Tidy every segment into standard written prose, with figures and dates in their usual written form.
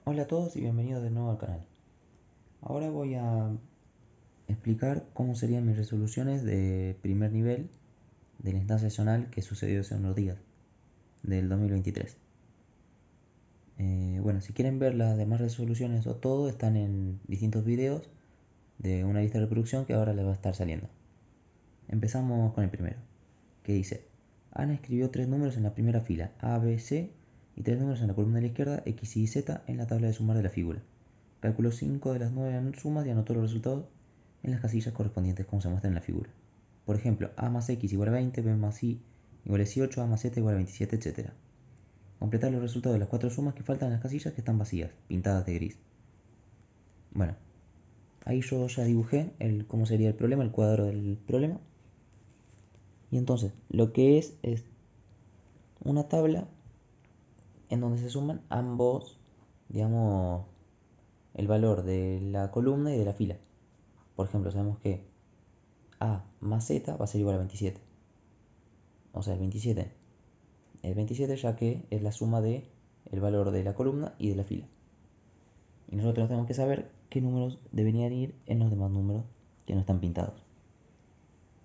Hola a todos y bienvenidos de nuevo al canal. Ahora voy a explicar cómo serían mis resoluciones de primer nivel de la instancia zonal que sucedió hace unos días, del 2023. Bueno, si quieren ver las demás resoluciones o todo, están en distintos videos de una lista de reproducción que ahora les va a estar saliendo. Empezamos con el primero, que dice: Ana escribió 3 números en la primera fila, A, B, C, y 3 números en la columna de la izquierda, X, Y, Z, en la tabla de sumar de la figura. Calculó 5 de las 9 sumas y anotó los resultados en las casillas correspondientes como se muestra en la figura. Por ejemplo, A más X igual a 20, B más Y igual a 18, A más Z igual a 27, etc. Completar los resultados de las 4 sumas que faltan en las casillas que están vacías, pintadas de gris. Bueno, ahí yo ya dibujé cómo sería el problema, el cuadro del problema. Y entonces, lo que es una tabla en donde se suman ambos, digamos, el valor de la columna y de la fila. Por ejemplo, sabemos que A más Z va a ser igual a 27. O sea, el 27. El 27 ya que es la suma de el valor de la columna y de la fila. Y nosotros tenemos que saber qué números deberían ir en los demás números que no están pintados.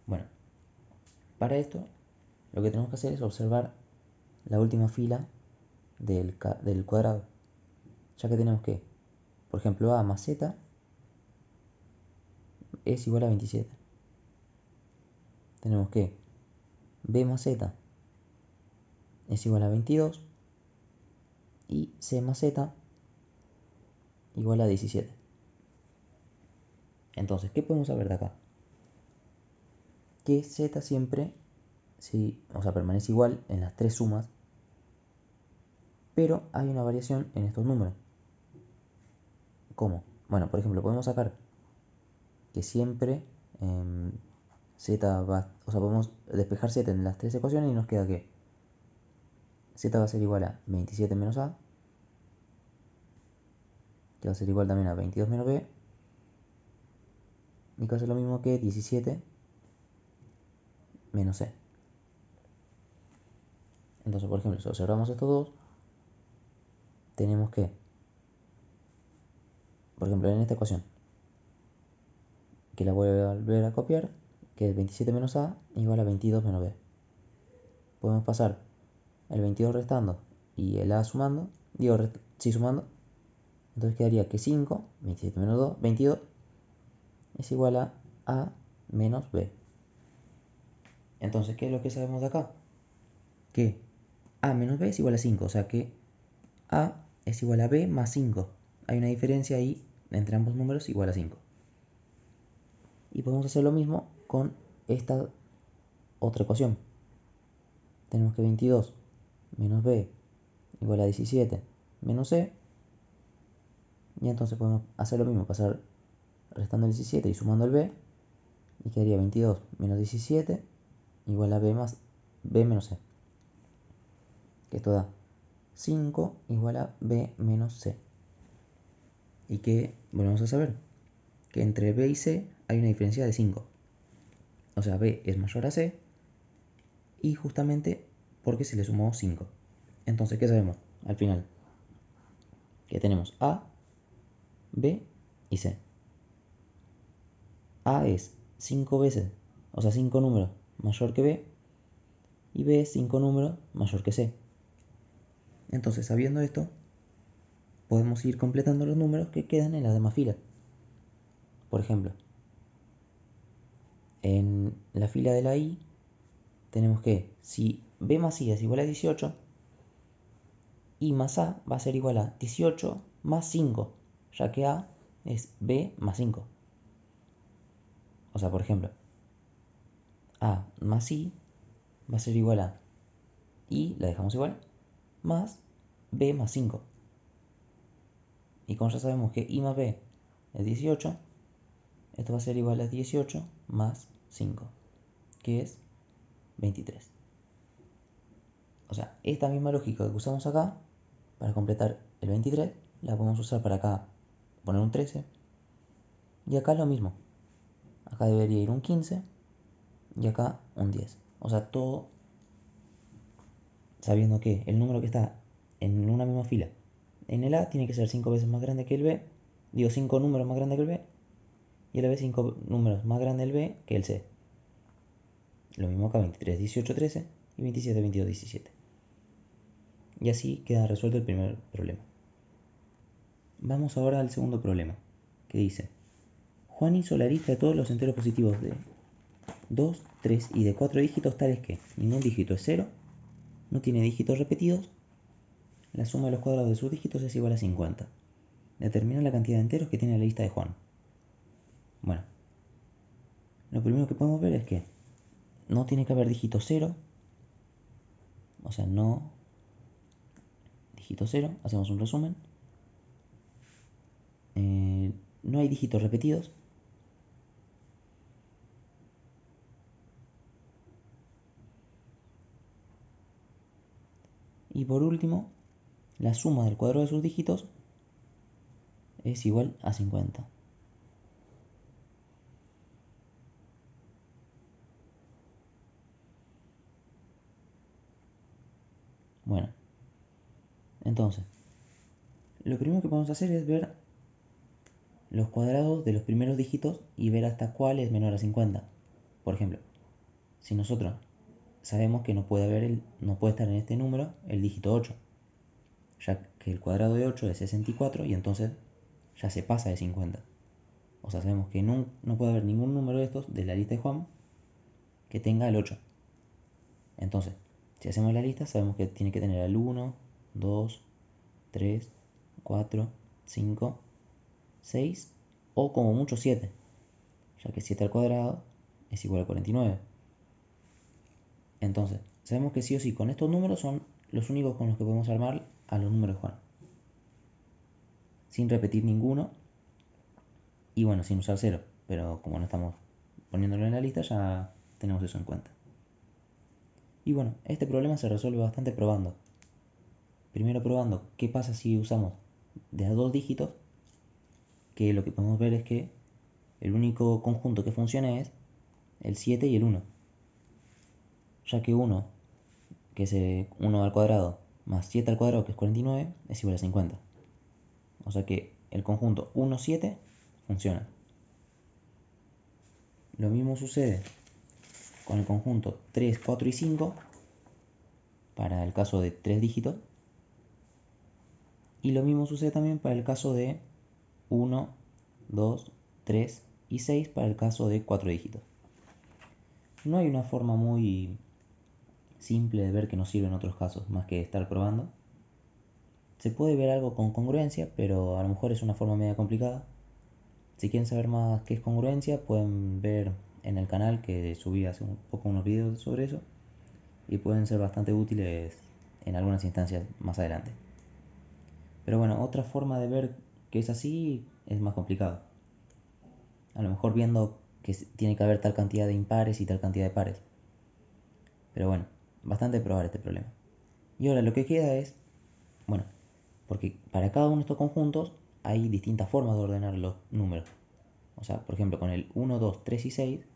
Bueno, para esto lo que tenemos que hacer es observar la última fila del cuadrado. Ya que tenemos que, por ejemplo, A más Z es igual a 27. Tenemos que B más Z es igual a 22 y C más Z igual a 17. Entonces, ¿qué podemos saber de acá? Que Z siempre, sí, o sea, permanece igual en las tres sumas, pero hay una variación en estos números. ¿Cómo? Bueno, por ejemplo, podemos sacar que siempre Z va, o sea, podemos despejar Z en las tres ecuaciones y nos queda que Z va a ser igual a 27 menos A, que va a ser igual también a 22 menos B, y que va a ser lo mismo que 17 menos C. Entonces, por ejemplo, si observamos estos dos, tenemos que, por ejemplo, en esta ecuación, que la voy a volver a copiar, que es 27 menos A igual a 22 menos B. Podemos pasar el 22 restando y el A sumando, digo, sí sumando, entonces quedaría que 5, 27 menos 2, 22, es igual a menos B. Entonces, ¿qué es lo que sabemos de acá? Que A menos B es igual a 5, o sea que A es igual a B más 5. Hay una diferencia ahí entre ambos números igual a 5. Y podemos hacer lo mismo con esta otra ecuación. Tenemos que 22 menos B igual a 17 menos C. Y entonces podemos hacer lo mismo, pasar restando el 17 y sumando el B. Y quedaría 22 menos 17 igual a B menos C. Que esto da 5 igual a B menos C. Y que volvemos a saber que entre B y C hay una diferencia de 5. O sea, B es mayor a C. Y justamente porque se le sumó 5. Entonces, ¿qué sabemos? Al final, que tenemos A, B y C. A es 5 veces, o sea, 5 números mayor que B. Y B es 5 números mayor que C. Entonces, sabiendo esto, podemos ir completando los números que quedan en las demás filas. Por ejemplo, en la fila de la I tenemos que, si B más I es igual a 18, I más A va a ser igual a 18 más 5, ya que A es B más 5. O sea, por ejemplo, A más I va a ser igual a I, la dejamos igual, más B más 5. Y como ya sabemos que I más B es 18, esto va a ser igual a 18 más 5, que es 23. O sea, esta misma lógica que usamos acá para completar el 23, la podemos usar para acá, poner un 13. Y acá lo mismo. Acá debería ir un 15 y acá un 10. O sea, todo sabiendo que el número que está en una misma fila en el A tiene que ser 5 veces más grande que el B, digo 5 números más grandes que el B, y a la vez 5 números más grandes el B que el C. Lo mismo acá, 23, 18, 13 y 27, 22, 17. Y así queda resuelto el primer problema. Vamos ahora al segundo problema, que dice: Juan hizo la lista de todos los enteros positivos de 2, 3 y de 4 dígitos tales que ningún dígito es 0, no tiene dígitos repetidos, la suma de los cuadrados de sus dígitos es igual a 50. Determina la cantidad de enteros que tiene la lista de Juan. Bueno, lo primero que podemos ver es que no tiene que haber dígito 0, o sea, no dígito 0, hacemos un resumen. No hay dígitos repetidos. Y por último, la suma del cuadrado de sus dígitos es igual a 50. Bueno, entonces, lo primero que podemos hacer es ver los cuadrados de los primeros dígitos y ver hasta cuál es menor a 50. Por ejemplo, si nosotros sabemos que no puede estar en este número el dígito 8, ya que el cuadrado de 8 es 64 y entonces ya se pasa de 50. O sea, sabemos que no puede haber ningún número de estos de la lista de Juan que tenga el 8. Entonces, si hacemos la lista, sabemos que tiene que tener el 1, 2, 3, 4, 5, 6 o como mucho 7, ya que 7 al cuadrado es igual a 49. Entonces, sabemos que sí o sí con estos números son los únicos con los que podemos armar a los números de Juan, sin repetir ninguno y bueno, sin usar 0, pero como no estamos poniéndolo en la lista ya tenemos eso en cuenta. Y bueno, este problema se resuelve bastante probando. Primero probando qué pasa si usamos de a dos dígitos, que lo que podemos ver es que el único conjunto que funciona es el 7 y el 1, ya que 1, que es 1 al cuadrado, más 7 al cuadrado, que es 49, es igual a 50. O sea que el conjunto 1, 7 funciona. Lo mismo sucede con el conjunto 3, 4 y 5, para el caso de 3 dígitos. Y lo mismo sucede también para el caso de 1, 2, 3 y 6 para el caso de 4 dígitos. No hay una forma muy simple de ver que nos sirve en otros casos, más que estar probando. Se puede ver algo con congruencia, pero a lo mejor es una forma media complicada. Si quieren saber más qué es congruencia, pueden ver en el canal que subí hace un poco unos videos sobre eso y pueden ser bastante útiles en algunas instancias más adelante. Pero bueno, otra forma de ver que es así es más complicado. A lo mejor viendo que tiene que haber tal cantidad de impares y tal cantidad de pares. Pero bueno, bastante probar este problema. Y ahora lo que queda es, bueno, porque para cada uno de estos conjuntos hay distintas formas de ordenar los números. O sea, por ejemplo, con el 1, 2, 3 y 6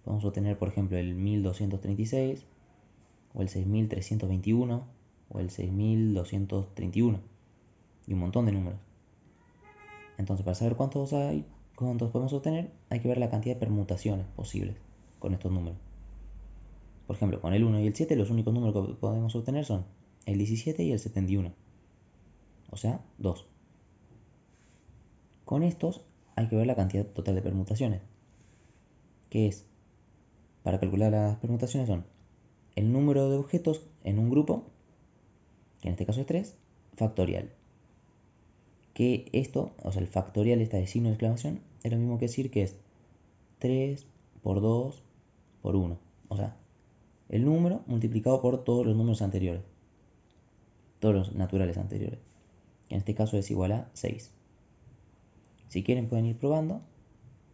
podemos obtener, por ejemplo, el 1236 o el 6321 o el 6231 y un montón de números. Entonces, para saber cuántos podemos obtener, hay que ver la cantidad de permutaciones posibles con estos números. Por ejemplo, con el 1 y el 7 los únicos números que podemos obtener son el 17 y el 71. O sea, 2. Con estos hay que ver la cantidad total de permutaciones, que es, para calcular las permutaciones son el número de objetos en un grupo, que en este caso es 3, factorial. Que esto, o sea, el factorial está de signo de exclamación, es lo mismo que decir que es 3 por 2 por 1. O sea, el número multiplicado por todos los números anteriores, todos los naturales anteriores, que en este caso es igual a 6. Si quieren pueden ir probando,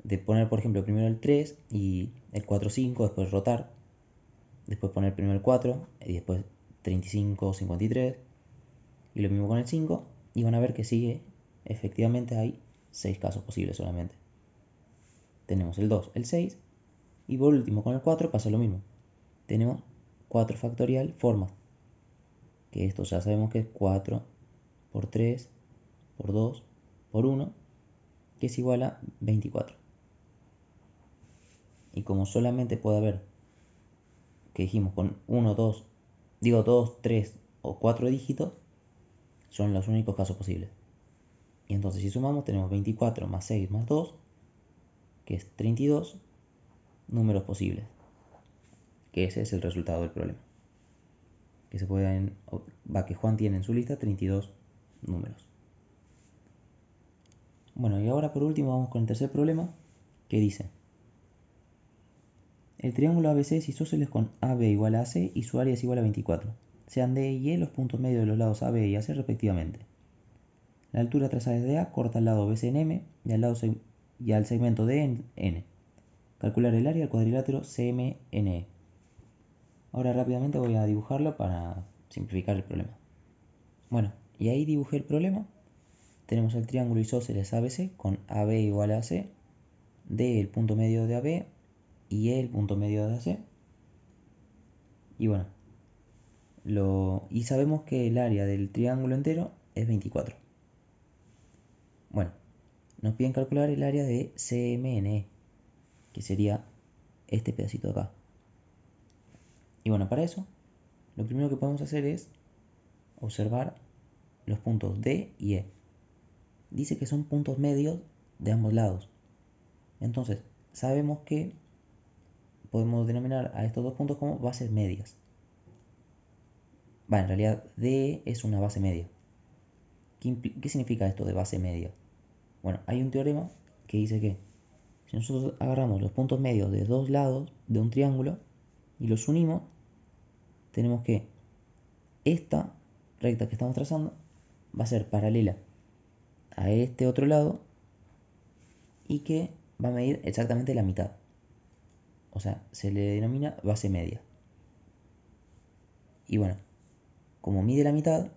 de poner por ejemplo primero el 3 y el 4, 5, después rotar, después poner primero el 4 y después 35, 53, y lo mismo con el 5, y van a ver que sigue, efectivamente hay 6 casos posibles solamente. Tenemos el 2, el 6, y por último con el 4 pasa lo mismo. Tenemos 4 factorial formas, que esto ya sabemos que es 4 por 3, por 2, por 1, que es igual a 24. Y como solamente puede haber, que dijimos con 1, 2, 2, 3 o 4 dígitos, son los únicos casos posibles. Y entonces si sumamos tenemos 24 más 6 más 2, que es 32 números posibles. Que ese es el resultado del problema. Que Juan tiene en su lista 32 números. Bueno, y ahora por último vamos con el tercer problema, que dice: el triángulo ABC es isósceles con AB igual a AC y su área es igual a 24. Sean D y E los puntos medios de los lados AB y AC respectivamente. La altura trazada desde A corta al lado BC en M y al segmento D en N. Calcular el área del cuadrilátero CMNE. Ahora rápidamente voy a dibujarlo para simplificar el problema. Bueno, y ahí dibujé el problema. Tenemos el triángulo isósceles ABC con AB igual a AC, D el punto medio de AB y E el punto medio de AC. Y bueno, y sabemos que el área del triángulo entero es 24. Bueno, nos piden calcular el área de CMNE, que sería este pedacito de acá. Y bueno, para eso, lo primero que podemos hacer es observar los puntos D y E. Dice que son puntos medios de ambos lados. Entonces, sabemos que podemos denominar a estos dos puntos como bases medias. En realidad D es una base media. ¿Qué significa esto de base media? Bueno, hay un teorema que dice que si nosotros agarramos los puntos medios de dos lados de un triángulo y los unimos, tenemos que esta recta que estamos trazando va a ser paralela a este otro lado y que va a medir exactamente la mitad. O sea, se le denomina base media. Y bueno, como mide la mitad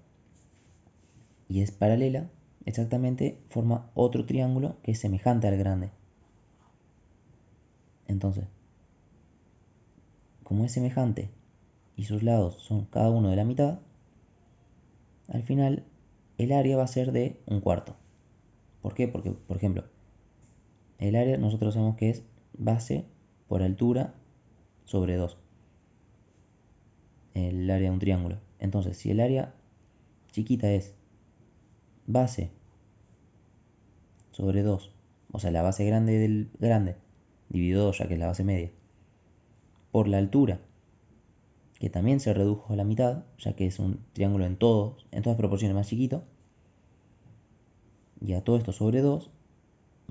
y es paralela, exactamente forma otro triángulo que es semejante al grande. Entonces, como es semejante y sus lados son cada uno de la mitad, al final el área va a ser de un cuarto. ¿Por qué? Porque, por ejemplo, el área nosotros sabemos que es base por altura sobre 2. El área de un triángulo. Entonces, si el área chiquita es base sobre 2, o sea, la base grande del grande, dividido 2, ya que es la base media, por la altura, que también se redujo a la mitad, ya que es un triángulo en todas proporciones más chiquito, y a todo esto sobre 2,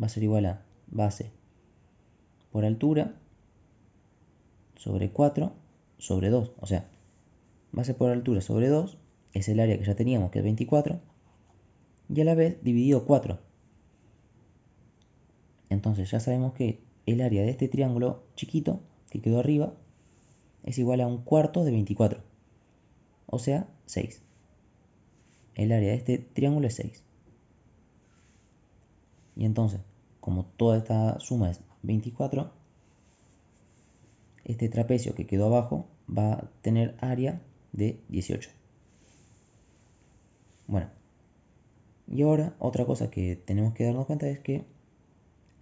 va a ser igual a base por altura sobre 4 sobre 2. O sea, base por altura sobre 2 es el área que ya teníamos, que es 24, y a la vez dividido 4. Entonces ya sabemos que el área de este triángulo chiquito que quedó arriba es igual a un cuarto de 24. O sea, 6. El área de este triángulo es 6. Y entonces, como toda esta suma es 24, este trapecio que quedó abajo va a tener área de 18. Bueno, y ahora otra cosa que tenemos que darnos cuenta es que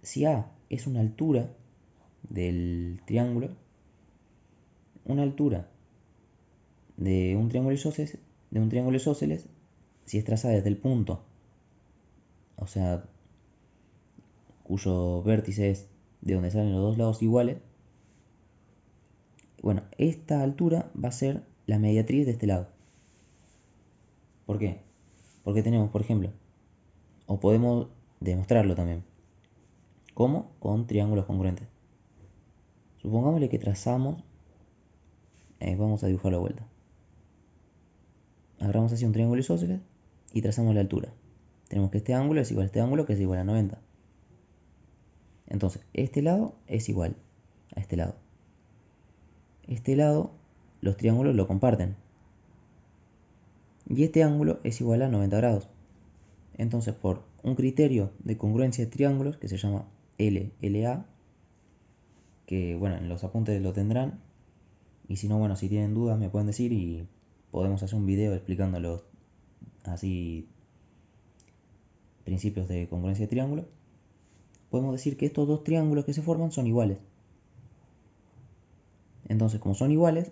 si A es una altura del triángulo, una altura de un triángulo isósceles, si es trazada desde el punto, o sea, cuyo vértice es de donde salen los dos lados iguales, bueno, esta altura va a ser la mediatriz de este lado. ¿Por qué? Porque tenemos, por ejemplo, o podemos demostrarlo también, ¿cómo? Con triángulos congruentes. Supongámosle que trazamos, vamos a dibujarlo de vuelta. Agarramos así un triángulo isósceles y trazamos la altura. Tenemos que este ángulo es igual a este ángulo, que es igual a 90. Entonces, este lado es igual a este lado. Este lado, los triángulos lo comparten. Y este ángulo es igual a 90 grados. Entonces, por un criterio de congruencia de triángulos que se llama LLA, que bueno, en los apuntes lo tendrán, y si no, bueno, si tienen dudas me pueden decir y podemos hacer un video explicándolo así principios de congruencia de triángulo, podemos decir que estos dos triángulos que se forman son iguales. Entonces, como son iguales,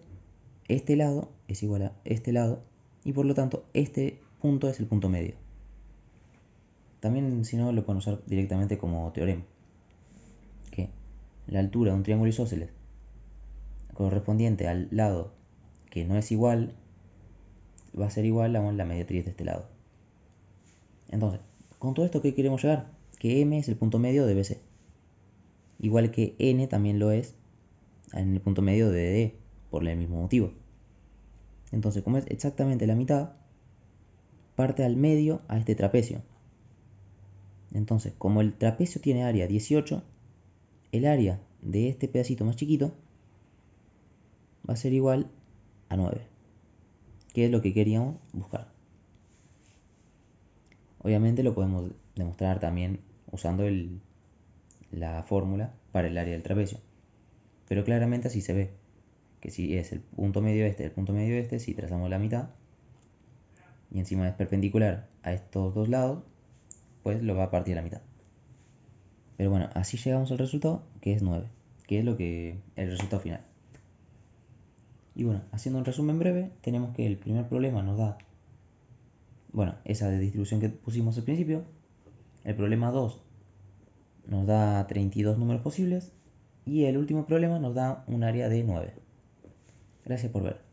este lado es igual a este lado y por lo tanto este punto es el punto medio. También, si no, lo pueden usar directamente como teorema, que la altura de un triángulo isósceles correspondiente al lado que no es igual va a ser igual a la mediatriz de este lado. Entonces, con todo esto, ¿qué queremos llegar? Que M es el punto medio de BC, igual que N también lo es en el punto medio de D, por el mismo motivo. Entonces, como es exactamente la mitad, parte al medio a este trapecio. Entonces, como el trapecio tiene área 18, el área de este pedacito más chiquito va a ser igual a 9, que es lo que queríamos buscar. Obviamente lo podemos demostrar también usando la fórmula para el área del trapecio, pero claramente así se ve, que si es el punto medio este, el punto medio este, si trazamos la mitad y encima es perpendicular a estos dos lados, pues lo va a partir a la mitad. Pero bueno, así llegamos al resultado, que es 9, que es el resultado final. Y bueno, haciendo un resumen breve, tenemos que el primer problema nos da, bueno, esa de distribución que pusimos al principio. El problema 2 nos da 32 números posibles. Y el último problema nos da un área de 9. Gracias por ver.